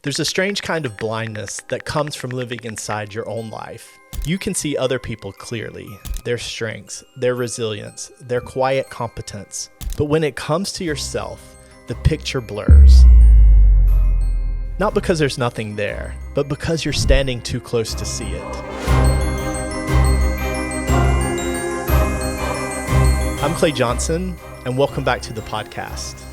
There's a strange kind of blindness that comes from living inside your own life. You can see other people clearly, their strengths, their resilience, their quiet competence. But when it comes to yourself, the picture blurs. Not because there's nothing there, but because you're standing too close to see it. I'm Clay Johnson, and welcome back to the podcast.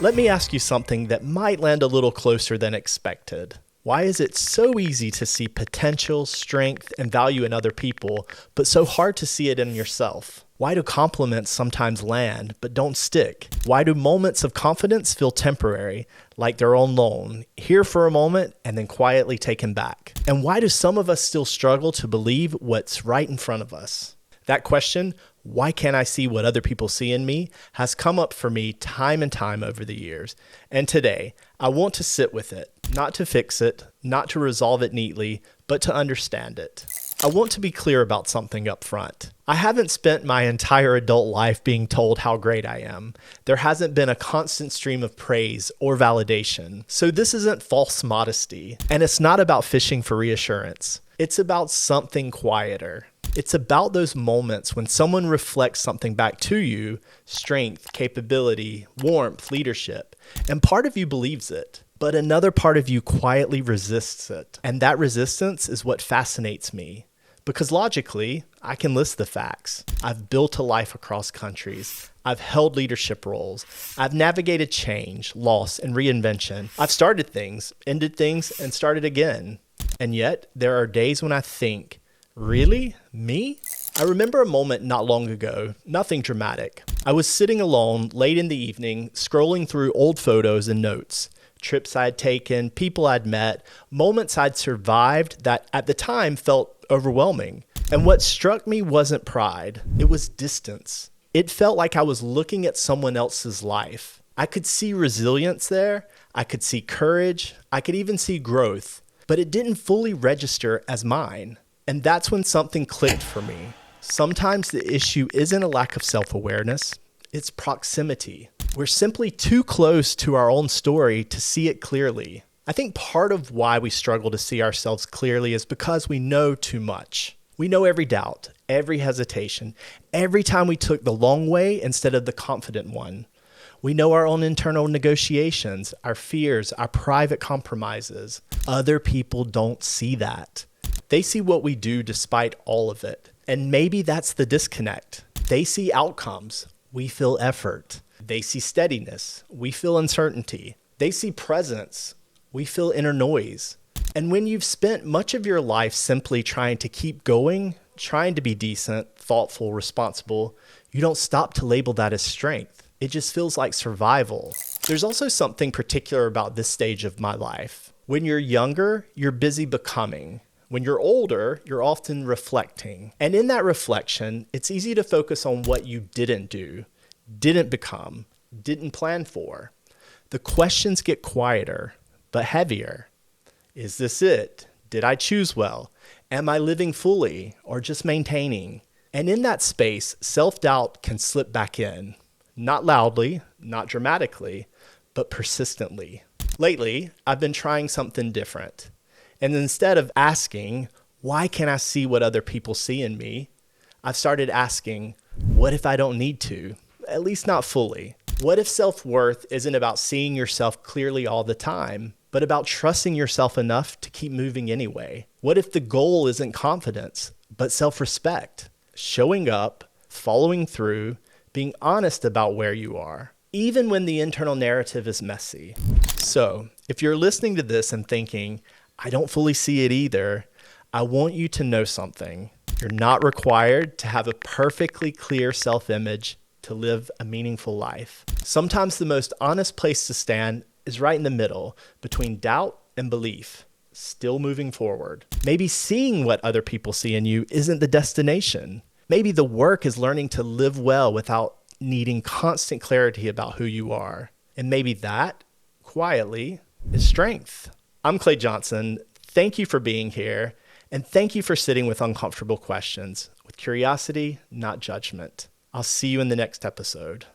Let me ask you something that might land a little closer than expected. Why is it so easy to see potential, strength, and value in other people, but so hard to see it in yourself? Why do compliments sometimes land, but don't stick? Why do moments of confidence feel temporary, like they're on loan, here for a moment, and then quietly taken back? And why do some of us still struggle to believe what's right in front of us? That question, why can't I see what other people see in me, has come up for me time and time over the years. And today, I want to sit with it, not to fix it, not to resolve it neatly, but to understand it. I want to be clear about something up front. I haven't spent my entire adult life being told how great I am. There hasn't been a constant stream of praise or validation. So this isn't false modesty, and it's not about fishing for reassurance. It's about something quieter. It's about those moments when someone reflects something back to you, strength, capability, warmth, leadership, and part of you believes it, but another part of you quietly resists it. And that resistance is what fascinates me. Because logically, I can list the facts. I've built a life across countries. I've held leadership roles. I've navigated change, loss, and reinvention. I've started things, ended things, and started again. And yet, there are days when I think, really? Me? I remember a moment not long ago, nothing dramatic. I was sitting alone late in the evening, scrolling through old photos and notes. Trips I'd taken, people I'd met, moments I'd survived that at the time felt overwhelming. And what struck me wasn't pride, it was distance. It felt like I was looking at someone else's life. I could see resilience there, I could see courage, I could even see growth, but it didn't fully register as mine. And that's when something clicked for me. Sometimes the issue isn't a lack of self-awareness, it's proximity. We're simply too close to our own story to see it clearly. I think part of why we struggle to see ourselves clearly is because we know too much. We know every doubt, every hesitation, every time we took the long way instead of the confident one. We know our own internal negotiations, our fears, our private compromises. Other people don't see that. They see what we do despite all of it. And maybe that's the disconnect. They see outcomes. We feel effort. They see steadiness. We feel uncertainty. They see presence. We feel inner noise. And when you've spent much of your life simply trying to keep going, trying to be decent, thoughtful, responsible, you don't stop to label that as strength. It just feels like survival. There's also something particular about this stage of my life. When you're younger, you're busy becoming. When you're older, you're often reflecting. And in that reflection, it's easy to focus on what you didn't do, didn't become, didn't plan for. The questions get quieter, but heavier. Is this it? Did I choose well? Am I living fully or just maintaining? And in that space, self-doubt can slip back in. Not loudly, not dramatically, but persistently. Lately, I've been trying something different. And instead of asking, why can't I see what other people see in me? I've started asking, what if I don't need to? At least not fully. What if self-worth isn't about seeing yourself clearly all the time, but about trusting yourself enough to keep moving anyway? What if the goal isn't confidence, but self-respect? Showing up, following through, being honest about where you are, even when the internal narrative is messy. So, if you're listening to this and thinking, I don't fully see it either, I want you to know something. You're not required to have a perfectly clear self-image to live a meaningful life. Sometimes the most honest place to stand is right in the middle, between doubt and belief, still moving forward. Maybe seeing what other people see in you isn't the destination. Maybe the work is learning to live well without needing constant clarity about who you are. And maybe that, quietly, is strength. I'm Clay Johnson. Thank you for being here, and thank you for sitting with uncomfortable questions with curiosity, not judgment. I'll see you in the next episode.